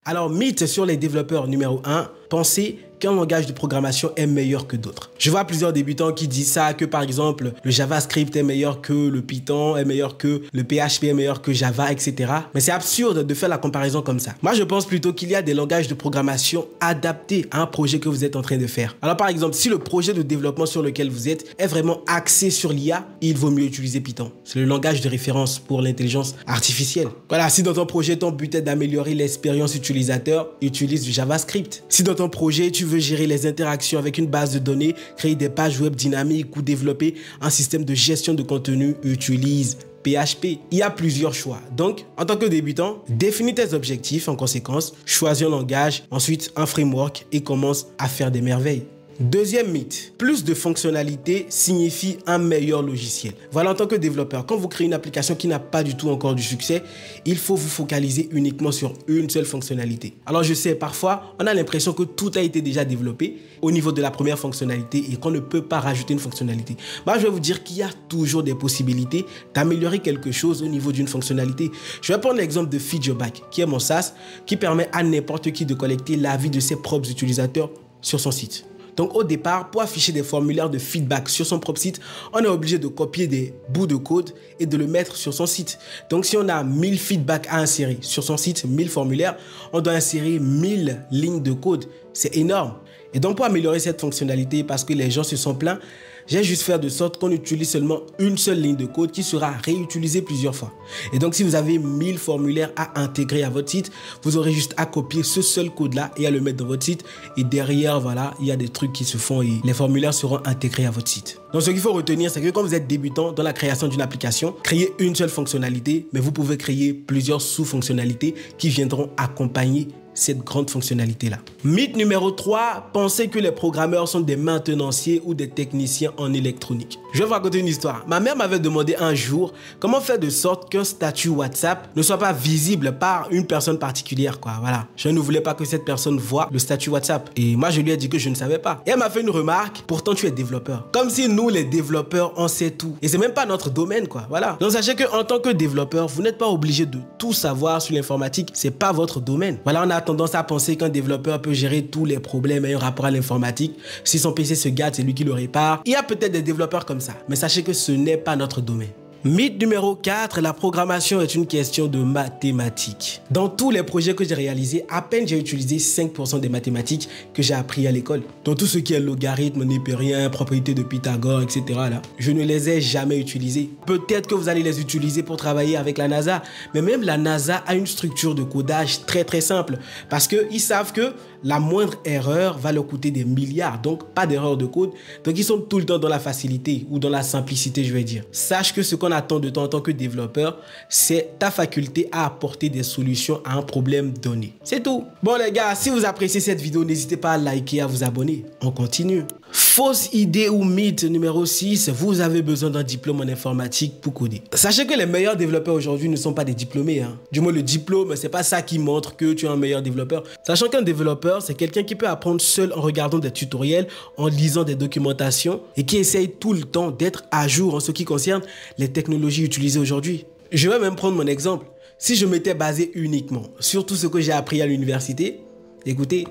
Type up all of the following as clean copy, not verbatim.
Alors, mythe sur les développeurs numéro 1, pensez qu'un langage de programmation est meilleur que d'autres. Je vois plusieurs débutants qui disent ça, que par exemple, le JavaScript est meilleur que le Python, est meilleur que le PHP, est meilleur que Java, etc. Mais c'est absurde de faire la comparaison comme ça. Moi, je pense plutôt qu'il y a des langages de programmation adaptés à un projet que vous êtes en train de faire. Alors, par exemple, si le projet de développement sur lequel vous êtes est vraiment axé sur l'IA, il vaut mieux utiliser Python. C'est le langage de référence pour l'intelligence artificielle. Voilà, si dans ton projet, ton but est d'améliorer l'expérience utilisateur, utilise du JavaScript. Si dans ton projet, tu veux gérer les interactions avec une base de données, créer des pages web dynamiques ou développer un système de gestion de contenu, utilise PHP. Il y a plusieurs choix. Donc, en tant que débutant, définis tes objectifs en conséquence, choisis un langage, ensuite un framework et commence à faire des merveilles. Deuxième mythe, plus de fonctionnalités signifie un meilleur logiciel. Voilà, en tant que développeur, quand vous créez une application qui n'a pas du tout encore du succès, il faut vous focaliser uniquement sur une seule fonctionnalité. Alors je sais, parfois, on a l'impression que tout a été déjà développé au niveau de la première fonctionnalité et qu'on ne peut pas rajouter une fonctionnalité. Moi, je vais vous dire qu'il y a toujours des possibilités d'améliorer quelque chose au niveau d'une fonctionnalité. Je vais prendre l'exemple de FeatureBack, qui est mon SaaS, qui permet à n'importe qui de collecter l'avis de ses propres utilisateurs sur son site. Donc au départ, pour afficher des formulaires de feedback sur son propre site, on est obligé de copier des bouts de code et de le mettre sur son site. Donc si on a 1000 feedbacks à insérer sur son site, 1000 formulaires, on doit insérer 1000 lignes de code. C'est énorme. Et donc pour améliorer cette fonctionnalité, parce que les gens se sont plaints, j'ai juste fait de sorte qu'on utilise seulement une seule ligne de code qui sera réutilisée plusieurs fois. Et donc, si vous avez 1000 formulaires à intégrer à votre site, vous aurez juste à copier ce seul code-là et à le mettre dans votre site. Et derrière, voilà, il y a des trucs qui se font et les formulaires seront intégrés à votre site. Donc, ce qu'il faut retenir, c'est que quand vous êtes débutant dans la création d'une application, créez une seule fonctionnalité, mais vous pouvez créer plusieurs sous-fonctionnalités qui viendront accompagner cette grande fonctionnalité-là. Mythe numéro 3, pensez que les programmeurs sont des maintenanciers ou des techniciens en électronique. Je vais vous raconter une histoire. Ma mère m'avait demandé un jour comment faire de sorte qu'un statut WhatsApp ne soit pas visible par une personne particulière, quoi. Voilà. Je ne voulais pas que cette personne voie le statut WhatsApp. Et moi, je lui ai dit que je ne savais pas. Et elle m'a fait une remarque. Pourtant, tu es développeur. Comme si nous, les développeurs, on sait tout. Et c'est même pas notre domaine, quoi. Voilà. Donc, sachez qu'en tant que développeur, vous n'êtes pas obligé de tout savoir sur l'informatique. C'est pas votre domaine. Voilà, on a tendance à penser qu'un développeur peut gérer tous les problèmes ayant rapport à l'informatique. Si son PC se gâte, c'est lui qui le répare. Il y a peut-être des développeurs comme ça, mais sachez que ce n'est pas notre domaine. Mythe numéro 4, la programmation est une question de mathématiques. Dans tous les projets que j'ai réalisés, à peine j'ai utilisé 5% des mathématiques que j'ai appris à l'école. Dans tout ce qui est logarithme, népérien, propriété de Pythagore, etc. là, je ne les ai jamais utilisés. Peut-être que vous allez les utiliser pour travailler avec la NASA, mais même la NASA a une structure de codage très simple parce qu'ils savent que la moindre erreur va leur coûter des milliards, donc pas d'erreur de code. Donc ils sont tout le temps dans la facilité ou dans la simplicité, je vais dire. Sache que ce qu'on attend de toi en tant que développeur, c'est ta faculté à apporter des solutions à un problème donné. C'est tout. Bon les gars, si vous appréciez cette vidéo, n'hésitez pas à liker et à vous abonner. On continue. Fausse idée ou mythe numéro 6, vous avez besoin d'un diplôme en informatique pour coder. Sachez que les meilleurs développeurs aujourd'hui ne sont pas des diplômés. Hein. Du moins, le diplôme, c'est pas ça qui montre que tu es un meilleur développeur. Sachant qu'un développeur, c'est quelqu'un qui peut apprendre seul en regardant des tutoriels, en lisant des documentations et qui essaye tout le temps d'être à jour en ce qui concerne les technologies utilisées aujourd'hui. Je vais même prendre mon exemple. Si je m'étais basé uniquement sur tout ce que j'ai appris à l'université, écoutez,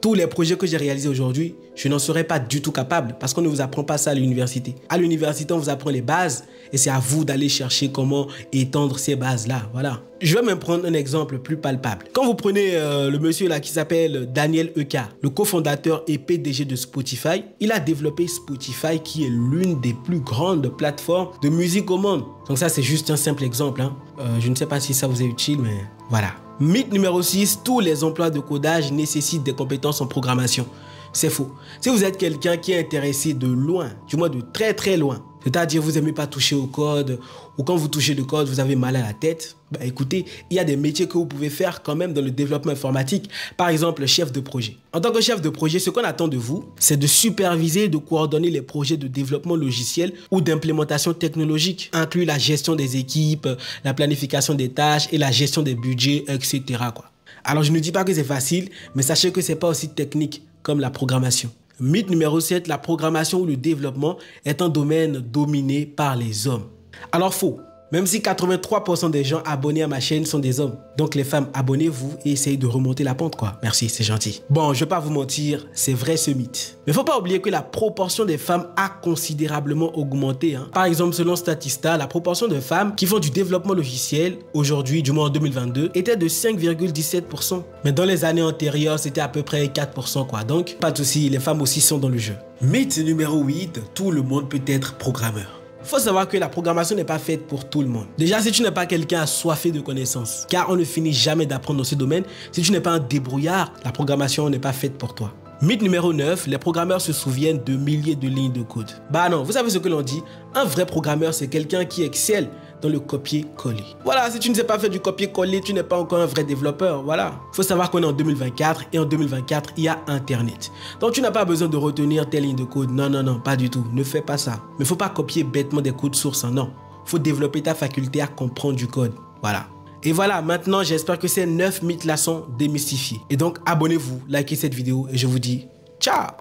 tous les projets que j'ai réalisés aujourd'hui, je n'en serais pas du tout capable parce qu'on ne vous apprend pas ça à l'université. À l'université, on vous apprend les bases et c'est à vous d'aller chercher comment étendre ces bases-là. Voilà. Je vais même prendre un exemple plus palpable. Quand vous prenez le monsieur là qui s'appelle Daniel Ek, le cofondateur et PDG de Spotify, il a développé Spotify qui est l'une des plus grandes plateformes de musique au monde. Donc ça, c'est juste un simple exemple. Hein. Je ne sais pas si ça vous est utile, mais voilà. Mythe numéro 6, tous les emplois de codage nécessitent des compétences en programmation. C'est faux. Si vous êtes quelqu'un qui est intéressé de loin, du moins de très loin, c'est-à-dire vous n'aimez pas toucher au code, ou quand vous touchez le code, vous avez mal à la tête, bah écoutez, il y a des métiers que vous pouvez faire quand même dans le développement informatique. Par exemple, chef de projet. En tant que chef de projet, ce qu'on attend de vous, c'est de superviser et de coordonner les projets de développement logiciel ou d'implémentation technologique, inclut la gestion des équipes, la planification des tâches et la gestion des budgets, etc. quoi. Alors, je ne dis pas que c'est facile, mais sachez que ce n'est pas aussi technique comme la programmation. Mythe numéro 7, la programmation ou le développement est un domaine dominé par les hommes. Alors faux. Même si 83% des gens abonnés à ma chaîne sont des hommes. Donc les femmes, abonnez-vous et essayez de remonter la pente quoi. Merci, c'est gentil. Bon, je vais pas vous mentir, c'est vrai ce mythe. Mais faut pas oublier que la proportion des femmes a considérablement augmenté. Hein. Par exemple, selon Statista, la proportion de femmes qui font du développement logiciel, aujourd'hui, du moins en 2022, était de 5,17%. Mais dans les années antérieures, c'était à peu près 4% quoi. Donc, pas de souci, les femmes aussi sont dans le jeu. Mythe numéro 8, tout le monde peut être programmeur. Faut savoir que la programmation n'est pas faite pour tout le monde. Déjà, si tu n'es pas quelqu'un assoiffé de connaissances, car on ne finit jamais d'apprendre dans ce domaine, si tu n'es pas un débrouillard, la programmation n'est pas faite pour toi. Mythe numéro 9, les programmeurs se souviennent de milliers de lignes de code. Bah non, vous savez ce que l'on dit? Un vrai programmeur, c'est quelqu'un qui excelle dans le copier-coller. Voilà, si tu ne sais pas faire du copier-coller, tu n'es pas encore un vrai développeur, voilà. Faut savoir qu'on est en 2024 et en 2024, il y a Internet. Donc tu n'as pas besoin de retenir tes lignes de code. Non, non, non, pas du tout. Ne fais pas ça. Mais faut pas copier bêtement des codes sources, hein, non. Faut développer ta faculté à comprendre du code. Voilà. Et voilà, maintenant, j'espère que ces 9 mythes-là sont démystifiés. Et donc, abonnez-vous, likez cette vidéo et je vous dis ciao!